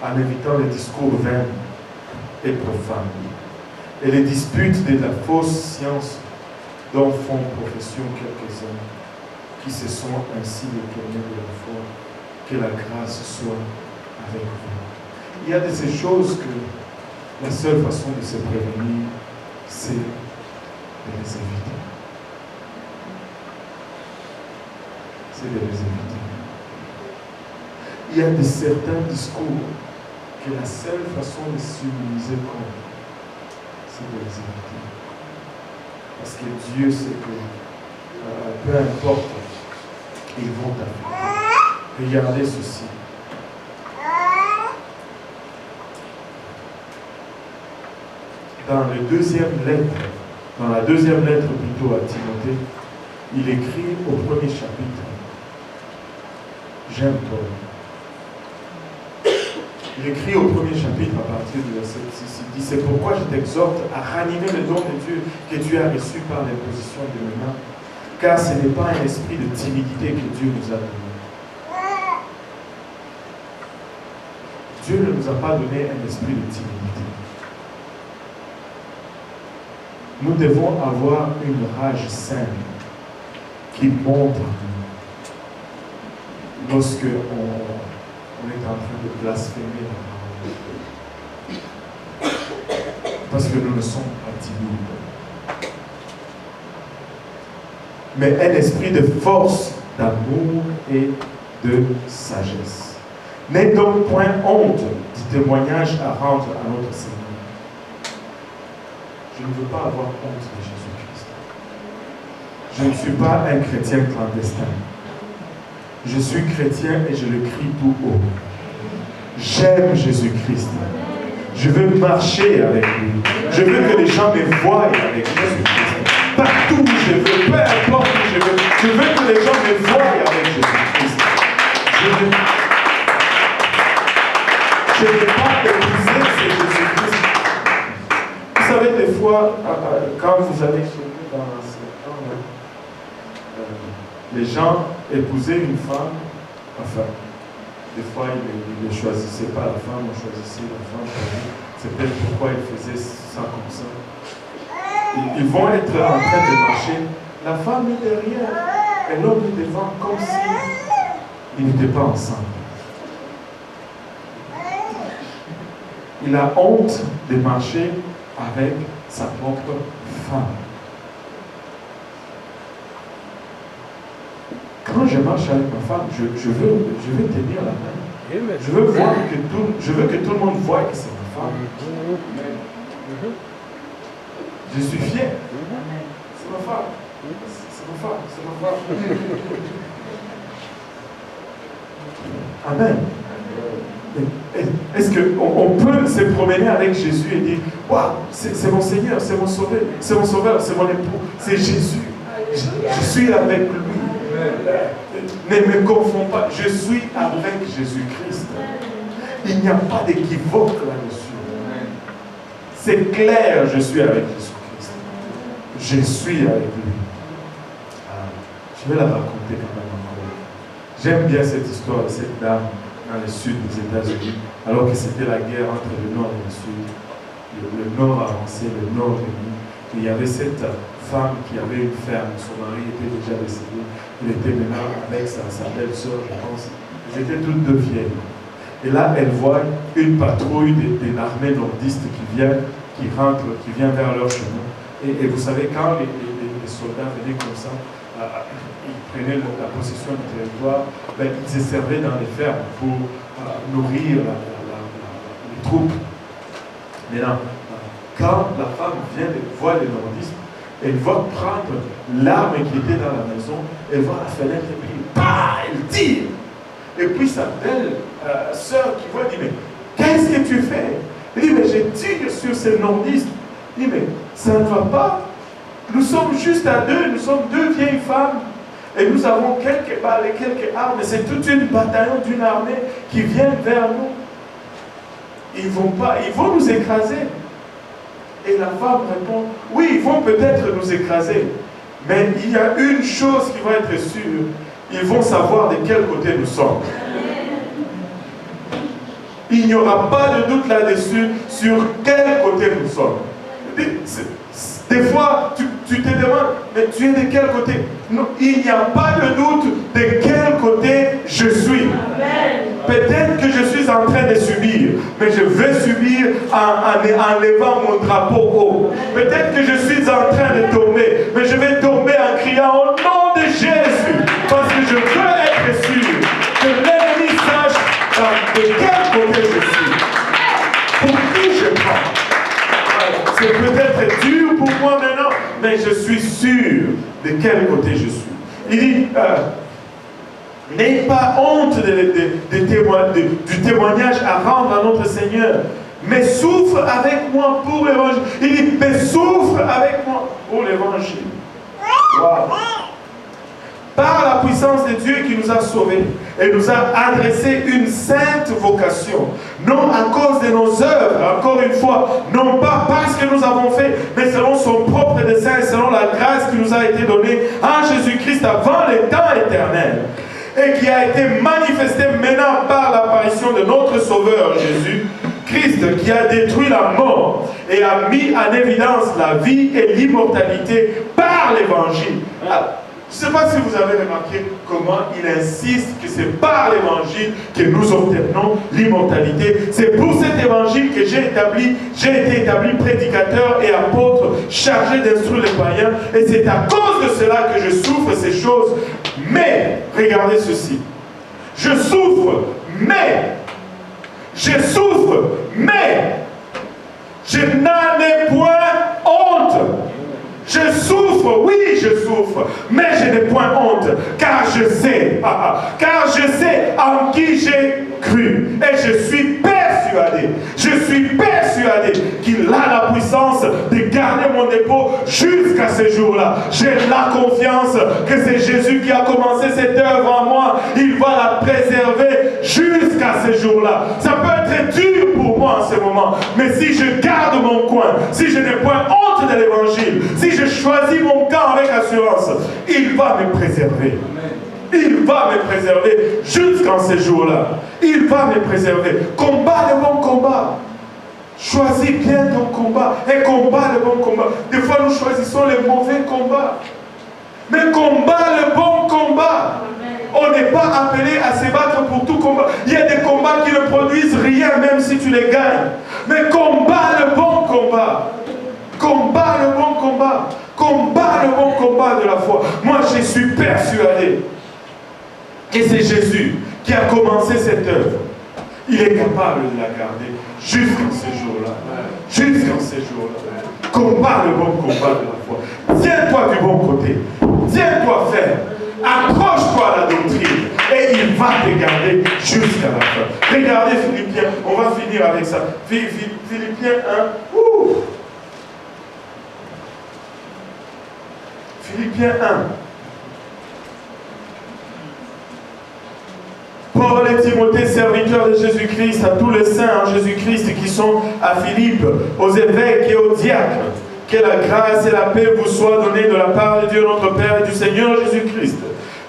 en évitant les discours vains et profanes et les disputes de la fausse science dont font profession quelques-uns qui se sont ainsi détournés de la foi. Que la grâce soit avec vous. Il y a de ces choses que la seule façon de se prévenir, c'est de les éviter. C'est de les éviter. Il y a de certains discours que la seule façon de s'immuniser contre, c'est de les éviter. Parce que Dieu sait que peu importe, ils vont t'affecter. Regardez ceci. Dans la deuxième lettre plutôt à Timothée, il écrit au premier chapitre, j'aime Paul. Il écrit au premier chapitre à partir du verset 6, il dit, c'est pourquoi je t'exhorte à ranimer le don de Dieu que tu as reçu par l'imposition de mes mains, car ce n'est pas un esprit de timidité que Dieu nous a donné. Dieu ne nous a pas donné un esprit de timidité. Nous devons avoir une rage sainte qui monte en nous lorsque on est en train de blasphémer la parole. Parce que nous ne sommes pas timides. Mais un esprit de force, d'amour et de sagesse. N'aie donc point honte du témoignage à rendre à notre Seigneur. Je ne veux pas avoir honte de Jésus-Christ. Je ne suis pas un chrétien clandestin. Je suis chrétien et je le crie tout haut. J'aime Jésus-Christ. Je veux marcher avec lui. Je veux que les gens me voient avec Jésus-Christ. Partout où je veux, peu importe où je veux que les gens me voient avec Jésus-Christ. Je ne veux pas épouser ce Jésus-Christ. Vous savez, des fois, quand vous allez chez nous dans ce temps, les gens épousaient une femme, enfin, des fois, ils ne choisissaient pas la femme, on choisissait la femme pour lui. C'est peut-être pourquoi ils faisaient ça comme ça. Ils vont être en train de marcher. La femme est derrière et l'homme est devant, comme si ils n'étaient pas ensemble. Il a honte de marcher avec sa propre femme. Quand je marche avec ma femme, je veux tenir la main. Je veux que tout le monde voie que c'est ma femme. Je suis fier. C'est ma femme. C'est ma femme. C'est ma femme. Amen. Est-ce qu'on peut se promener avec Jésus et dire, waouh, c'est mon Seigneur, c'est mon Sauveur, c'est mon époux, c'est Jésus. Je suis avec lui. Ne me confonds pas, je suis avec Jésus-Christ. Il n'y a pas d'équivoque là-dessus. C'est clair, je suis avec Jésus-Christ. Je suis avec lui. Je vais la raconter quand même encore. J'aime bien cette histoire de cette dame dans le sud des États-Unis, alors que c'était la guerre entre le nord et le sud. Le nord avançait, le nord venu. Il y avait cette femme qui avait une ferme, son mari était déjà décédé. Il était maintenant avec sa belle-sœur, je pense. Ils étaient toutes deux vieilles. Et là, elle voit une patrouille d'une armée nordiste qui vient vers leur chemin. Et vous savez, quand les soldats venaient comme ça, ils prenaient la possession du territoire, ils se servaient dans les fermes pour nourrir les troupes. Maintenant, quand la femme vient de voir les nordistes, elle va prendre l'arme qui était dans la maison, elle va à la fenêtre et puis, elle tire. Et puis sa belle sœur qui voit dit, mais qu'est-ce que tu fais? Elle dit, mais je tire sur ces nordistes. Elle dit, mais ça ne va pas. Nous sommes juste à deux, nous sommes deux vieilles femmes. Et nous avons quelques balles et quelques armes. Et c'est toute une bataillon d'une armée qui vient vers nous. Ils vont nous écraser. Et la femme répond, oui, ils vont peut-être nous écraser, mais il y a une chose qui va être sûre, ils vont savoir de quel côté nous sommes. Il n'y aura pas de doute là-dessus sur quel côté nous sommes. Des fois, tu te demandes, mais tu es de quel côté? Non, il n'y a pas de doute de quel côté je suis. Peut-être que je suis en train de subir, mais je vais subir en levant mon drapeau haut. Peut-être que je suis en train de tomber, mais je vais tomber en criant au nom de Jésus, parce que je veux être sûr que l'ennemi sache de quel côté je suis, pour qui je prends. c'est peut-être dur pour moi maintenant, mais je suis sûr de quel côté je suis. Il dit, n'ayez pas honte du témoignage à rendre à notre Seigneur, mais souffre avec moi pour l'évangile. Il dit, mais souffre avec moi pour l'évangile. Wow. Par la puissance de Dieu qui nous a sauvés et nous a adressé une sainte vocation, non à cause de nos œuvres, encore une fois, non pas parce que nous avons fait, mais selon son propre dessein et selon la grâce qui nous a été donnée en Jésus-Christ avant les temps éternels, et qui a été manifestée maintenant par l'apparition de notre Sauveur Jésus-Christ, qui a détruit la mort et a mis en évidence la vie et l'immortalité par l'évangile. Je ne sais pas si vous avez remarqué comment il insiste que c'est par l'évangile que nous obtenons l'immortalité. C'est pour cet évangile que j'ai été établi prédicateur et apôtre chargé d'instruire les païens. Et c'est à cause de cela que je souffre ces choses. Mais, regardez ceci. Je souffre, mais je n'en ai point honte. Je souffre, oui, je souffre, mais je n'ai point honte, car je sais en qui j'ai cru, et je suis persuadé qu'il a la puissance de garder mon dépôt jusqu'à ce jour-là. J'ai la confiance que c'est Jésus qui a commencé cette œuvre en moi, il va la préserver jusqu'à ce jour-là. Ça peut être dur pour moi en ce moment, mais si je garde mon coin, si je n'ai point honte de l'évangile, si je choisis mon camp avec assurance, il va me préserver. Il va me préserver jusqu'en ces jours-là. Il va me préserver. Combat le bon combat. Choisis bien ton combat et combat le bon combat. Des fois, nous choisissons les mauvais combats. Mais combat le bon combat. On n'est pas appelé à se battre pour tout combat. Il y a des combats qui ne produisent rien, même si tu les gagnes. Mais combat le bon combat. Combat le bon combat. Combat le bon combat de la foi. Moi, je suis persuadé que c'est Jésus qui a commencé cette œuvre. Il est capable de la garder jusqu'en ces jours-là. Jusqu'en ces jours-là. Combat le bon combat de la foi. Tiens-toi du bon côté. Tiens-toi ferme. Accroche-toi à la doctrine. Et il va te garder jusqu'à la fin. Regardez Philippiens. On va finir avec ça. Philippiens 1. Ouh. Philippiens 1. Paul et Timothée, serviteurs de Jésus-Christ, à tous les saints en Jésus-Christ qui sont à Philippe, aux évêques et aux diacres, que la grâce et la paix vous soient données de la part de Dieu notre Père et du Seigneur Jésus-Christ.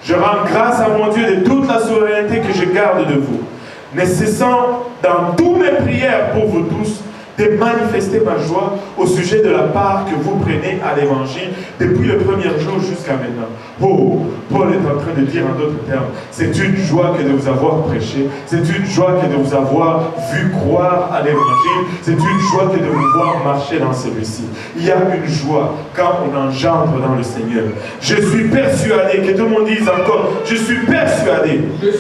Je rends grâce à mon Dieu de toute la souveraineté que je garde de vous, ne cessant dans toutes mes prières pour vous tous, de manifester ma joie au sujet de la part que vous prenez à l'évangile depuis le premier jour jusqu'à maintenant. Oh, Paul est en train de dire en d'autres termes, c'est une joie que de vous avoir prêché, c'est une joie que de vous avoir vu croire à l'évangile, c'est une joie que de vous voir marcher dans celui-ci. Il y a une joie quand on engendre dans le Seigneur. Je suis persuadé, que tout le monde dise encore, je suis persuadé que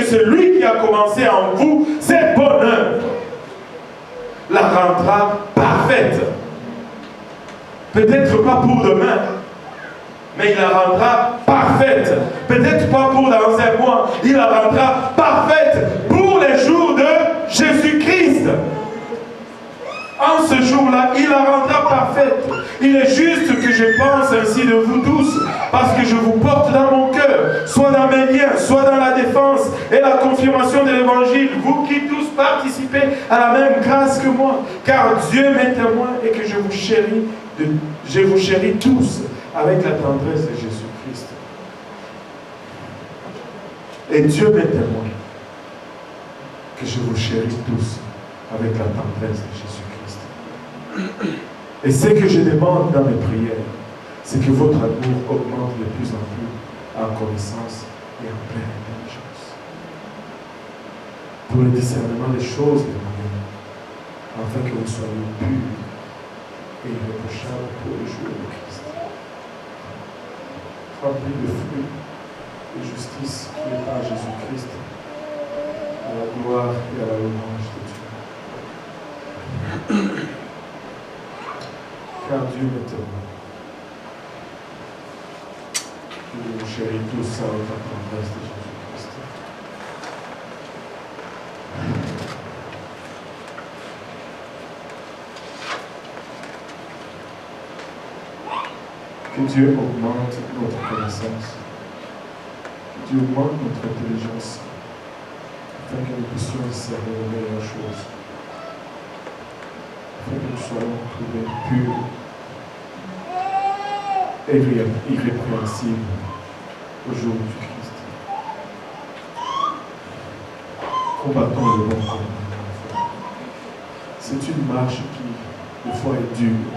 celui qui a commencé en vous cette bonne œuvre la rendra parfaite. Peut-être pas pour demain, mais il la rendra parfaite. Peut-être pas pour dans un mois, il la rendra parfaite pour les jours de Jésus-Christ. En ce jour-là, il la rendra parfaite. Il est juste que je pense ainsi de vous tous, parce que je vous porte dans mon cœur, soit dans mes liens, soit dans la défense et la confirmation de l'évangile, vous qui tous participez à la même grâce que moi, car Dieu m'est témoin et que je vous chéris tous avec la tendresse de Jésus-Christ. Et Dieu m'est témoin que je vous chéris tous avec la tendresse de Jésus-Christ. Et ce que je demande dans mes prières, c'est que votre amour augmente de plus en plus en connaissance et en pleine intelligence. Pour le discernement des choses de Dieu, afin que vous soyez purs et irréprochables pour le jour de Christ. Remplis de fruits de justice qui est par Jésus-Christ, à la gloire et à la louange de Dieu. Car Dieu est tellement. Nous chéris tout ça avec la tendresse de Jésus-Christ. Que Dieu augmente notre connaissance. Que Dieu augmente notre intelligence. Afin que nous puissions discerner les meilleures choses. Afin que nous soyons trouvés purs et irrépréhensibles au jour du Christ. Combattons le bon combat. C'est une marche qui, des fois, est dure.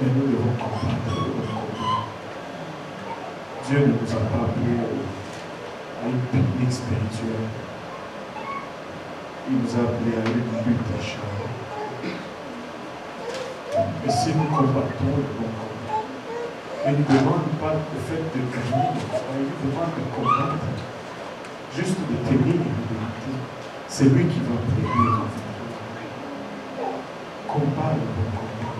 Mais nous devons combattre le bon combat. Dieu ne nous a pas appelés à une pique-nique spirituelle. Il nous a appelés à une lutte acharnée. Et si nous combattons le bon combat, il ne demande pas le fait de gagner, il nous demande de combattre, juste de tenir une vérité. C'est lui qui va prévenir. Combat le bon combat.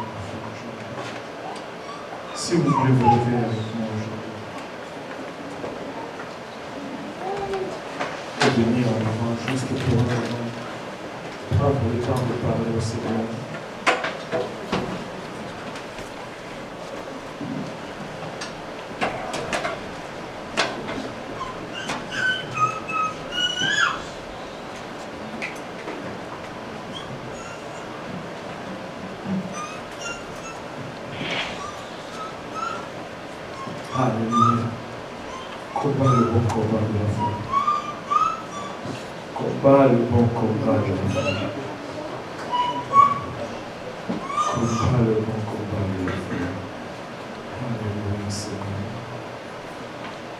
Si vous voulez vous lever avec moi aujourd'hui, et venir en avant juste pour un moment, prendre le temps de parler au Seigneur. Alléluia. Combat le bon combat de la foi. Combat le bon combat de la foi. Combat le bon combat de la foi. Alléluia, Seigneur.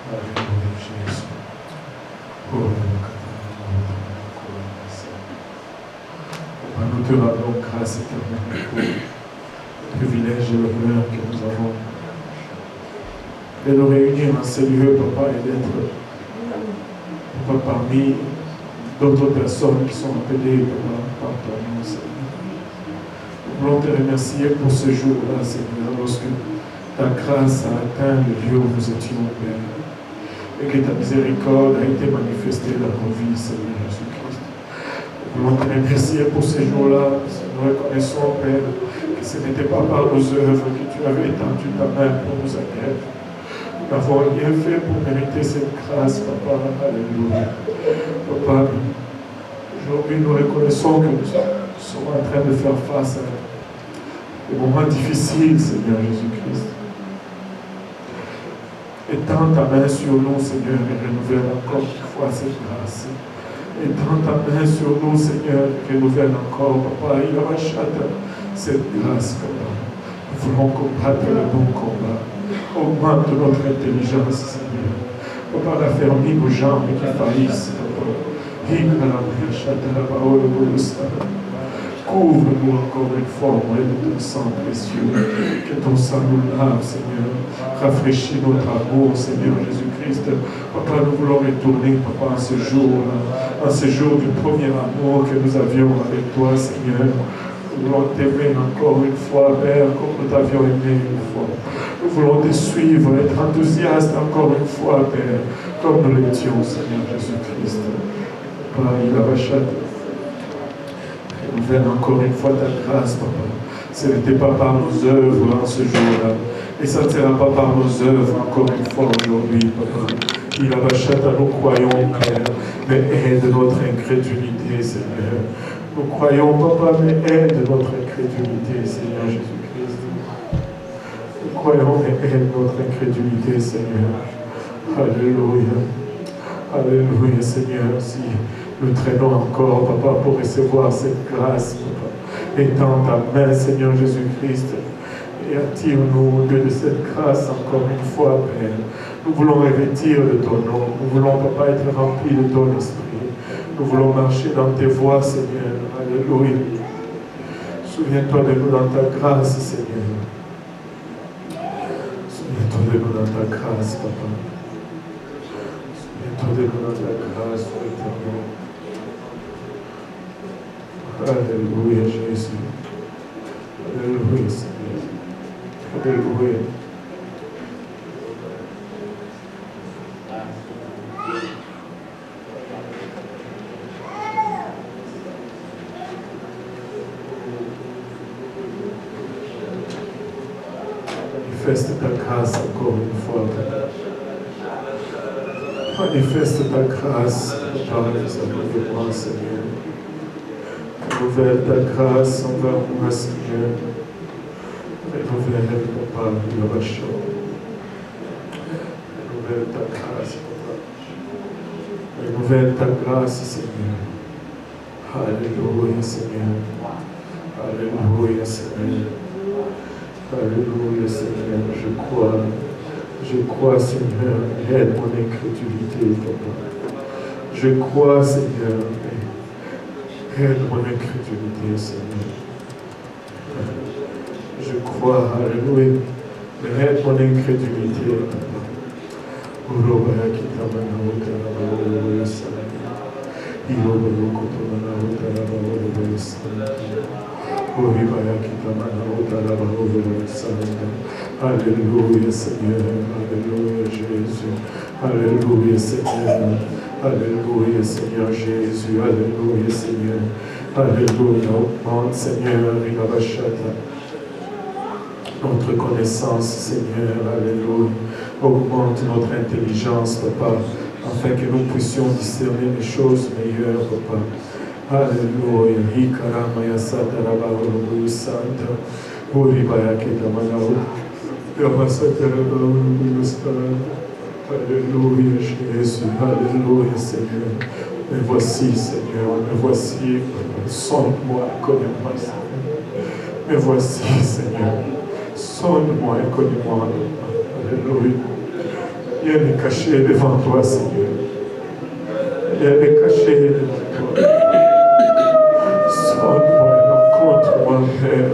Alléluia, Jésus. Oh, nous te rendons grâce éternelle pour le privilège et l'honneur que nous avons de nous réunir en ce lieu, Papa, et d'être parmi d'autres personnes qui sont appelées, Papa, par ton nom, Seigneur. Nous voulons te remercier pour ce jour-là, Seigneur, lorsque ta grâce a atteint le lieu où nous étions, Père, et que ta miséricorde a été manifestée dans nos vies, Seigneur Jésus-Christ. Nous voulons te remercier pour ce jour-là. Nous reconnaissons, Père, que ce n'était pas par nos œuvres que tu avais étendu ta main pour nous accueillir. Nous n'avons rien fait pour mériter cette grâce, Papa. Alléluia. Papa, aujourd'hui nous reconnaissons que nous sommes en train de faire face à des moments difficiles, Seigneur Jésus-Christ. Étends ta main sur nous, Seigneur, et renouvelle encore une fois cette grâce. Étends ta main sur nous, Seigneur, et renouvelle encore, Papa. Il rachète cette grâce, Papa. Nous voulons combattre le bon combat. Augmente notre intelligence, Seigneur. Papa, raffermis nos jambes qui faillissent, Papa. Couvre-nous encore une fois, de ton sang précieux. Que ton sang nous lave, Seigneur. Rafraîchis notre amour, Seigneur Jésus-Christ. Papa, nous voulons retourner, Papa, en ce jour-là, en ce jour du premier amour que nous avions avec toi, Seigneur. Nous voulons t'aimer encore une fois, Père, comme nous t'avions aimé une fois. Nous voulons te suivre, être enthousiastes encore une fois, Père, comme nous l'étions, Seigneur Jésus-Christ. Papa, il a rachat. Renouvelle encore une fois ta grâce, Papa. Ce n'était pas par nos œuvres en ce jour-là. Et ça ne sera pas par nos œuvres encore une fois aujourd'hui, Papa. Il a rachat à nous croyons, Père, mais aide notre incrédulité, Seigneur. Nous croyons, Papa, mais aide notre incrédulité, Seigneur Jésus-Christ. Nous croyons, mais aide notre incrédulité, Seigneur. Alléluia. Alléluia, Seigneur. Si nous traînons encore, Papa, pour recevoir cette grâce, Papa. Étends ta main, Seigneur Jésus-Christ, et attire-nous de cette grâce encore une fois, Père. Nous voulons revêtir de ton nom. Nous voulons, Papa, être remplis de ton esprit. Nous voulons marcher dans tes voies, Seigneur. Alléluia. Souviens-toi de nous dans ta grâce, Seigneur. Souviens-toi de nous dans ta grâce, Papa. Souviens-toi de nous dans ta grâce, Éternel. Alléluia, Jésus. Alléluia, Seigneur. Alléluia. Manifeste ta grâce encore une fois. Manifeste ta grâce par les accompagnements, Seigneur. Renouvelle ta grâce envers moi, Seigneur. Renouvelle, Papa, le rachat. Renouvelle ta grâce, Papa. Renouvelle ta grâce, Seigneur. Alléluia, Seigneur. Alléluia, Seigneur. Alléluia, Seigneur. Je crois, Seigneur. Aide mon incrédulité, Papa. Je crois, Seigneur. Aide mon incrédulité, Seigneur. Je crois, alléluia. Aide mon incrédulité, Papa. Alléluia, Seigneur. Alléluia, Jésus. Alléluia, Seigneur. Alléluia, Seigneur Jésus. Alléluia, Seigneur. Alléluia. Augmente, Seigneur. Notre connaissance, Seigneur. Alléluia. Augmente notre intelligence, Papa, afin que nous puissions discerner les choses meilleures, Papa. Alléluia. Hikarama Sataraba Orobu Santa. Uribaya Kitamanao. Yamasataraba Orobu Santa. Alléluia, Jésus. Alléluia, Seigneur. Me voici, Seigneur. Me voici. Sonde-moi, connais-moi, Seigneur. Me voici, Seigneur. Sonde-moi et connais-moi. Alléluia. Rien n'est caché devant toi, Seigneur. Rien n'est caché devant toi. Sonde-moi et rencontre-moi, Père.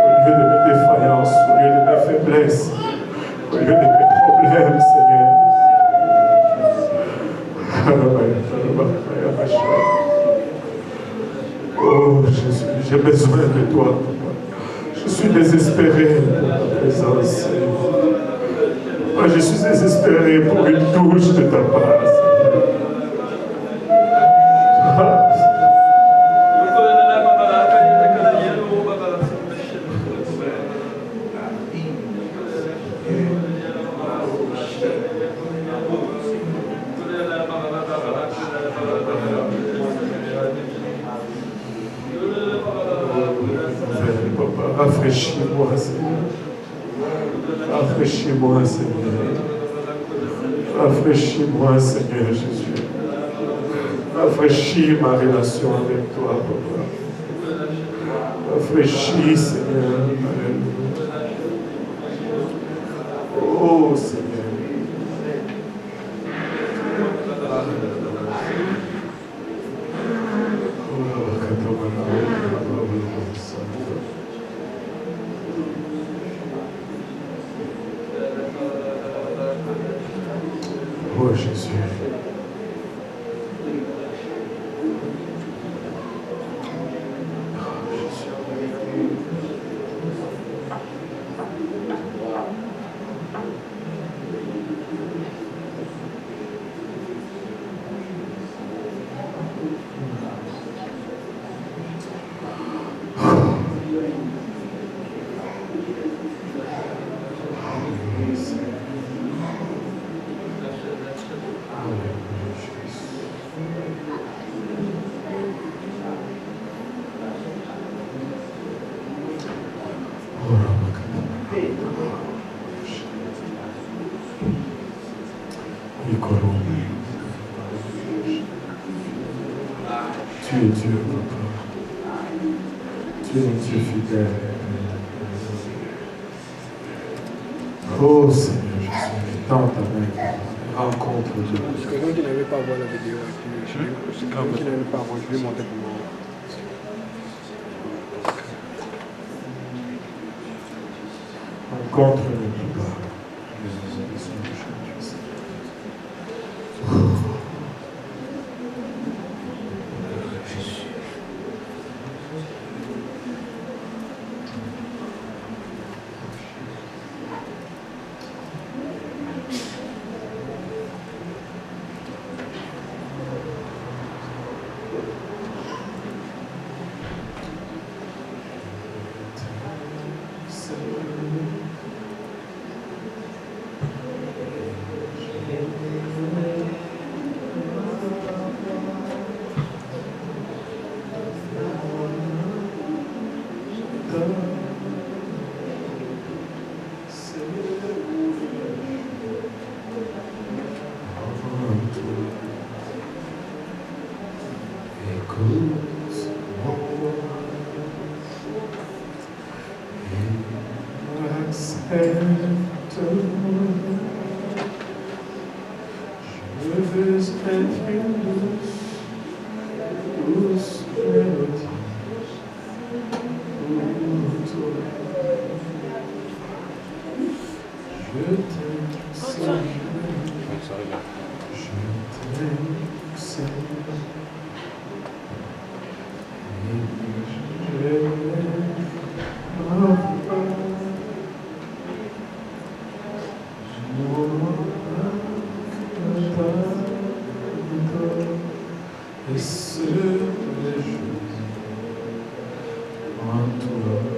Au lieu de mes défaillances, au lieu de mes faiblesses, au lieu de mes problèmes, Seigneur. Oh Jésus, j'ai besoin de toi, Papa. Je suis désespéré pour ta présence, Seigneur. Moi, je suis désespéré pour une touche de ta part, Seigneur. Rafraîchis-moi, Seigneur. Rafraîchis-moi, Seigneur. Rafraîchis-moi, Seigneur Jésus. Rafraîchis ma relation avec toi, Papa. Rafraîchis, Seigneur. Alléluia. Oh, Seigneur. Oh Jésus. Tu es Dieu, Papa. Tu es un Dieu fidèle. Oh Seigneur Jésus, tends ta main, rencontre Dieu. C'est quelqu'un qui n'avait pas voir la vidéo. C'est quelqu'un qui n'avait pas voir, je vais monter pour moi. Rencontre-nous, Papa. Je veux être une douce mélodie pour toi. Je t'aime, Seigneur. Je t'aime, Seigneur. Et je et ce que les choses en toi.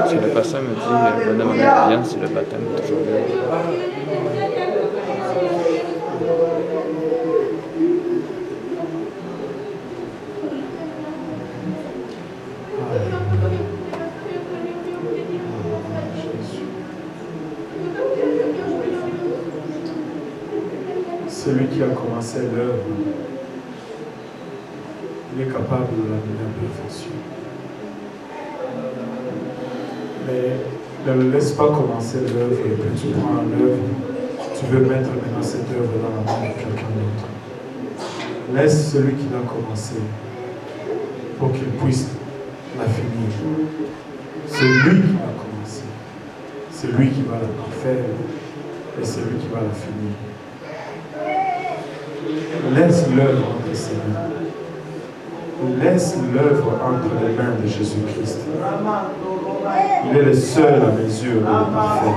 Si le pasteur me dit, bonhomme, on bien, c'est le baptême toujours bien. Celui qui a commencé l'œuvre, il est capable de l'amener à perfection. Mais ne le laisse pas commencer l'œuvre et puis tu prends l'œuvre, tu veux mettre maintenant cette œuvre dans la main de quelqu'un d'autre. Laisse celui qui l'a commencé pour qu'il puisse la finir. C'est lui qui l'a commencé. C'est lui qui va la parfaire et c'est lui qui va la finir. Laisse l'œuvre entre ses mains. Laisse l'œuvre entre les mains de Jésus-Christ. Il est le seul à mesure de le parfaire.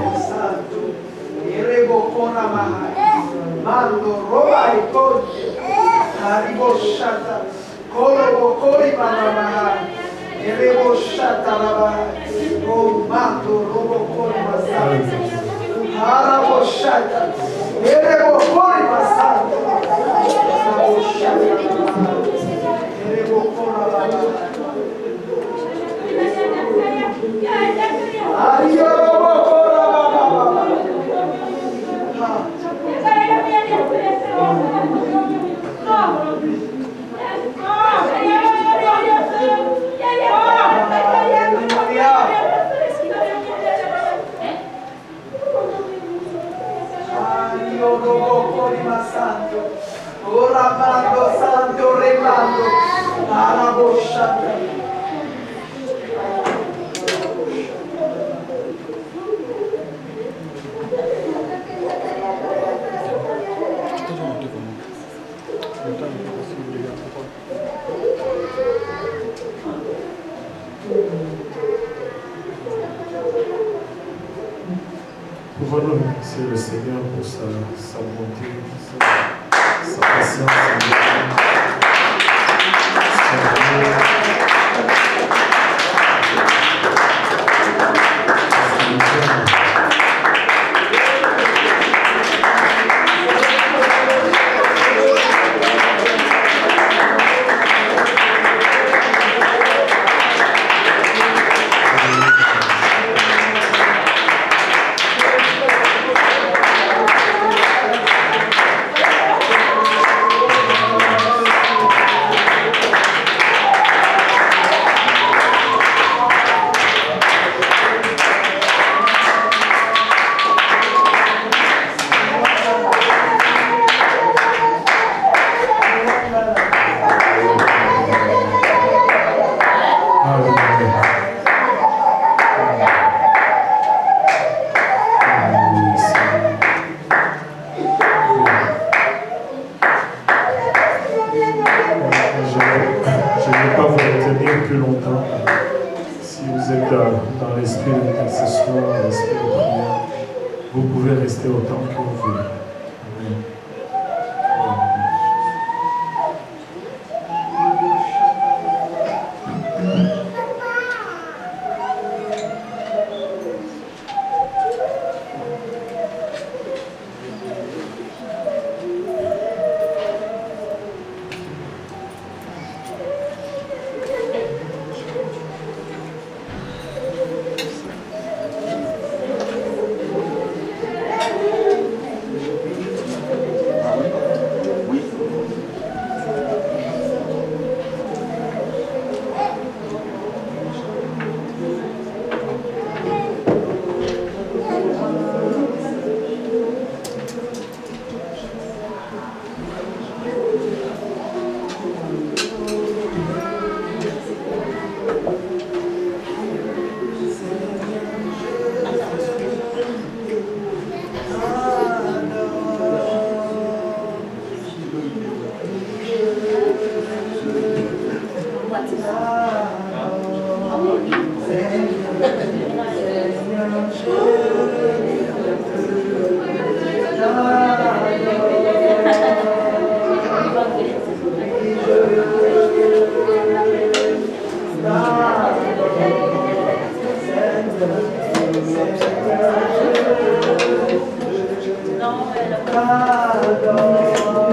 Pouvons-nous remercier le Seigneur pour sa bonté, sa patience, êtes dans l'esprit d'intercession, l'esprit de prière, vous pouvez rester autant que vous voulez. Amen. Non,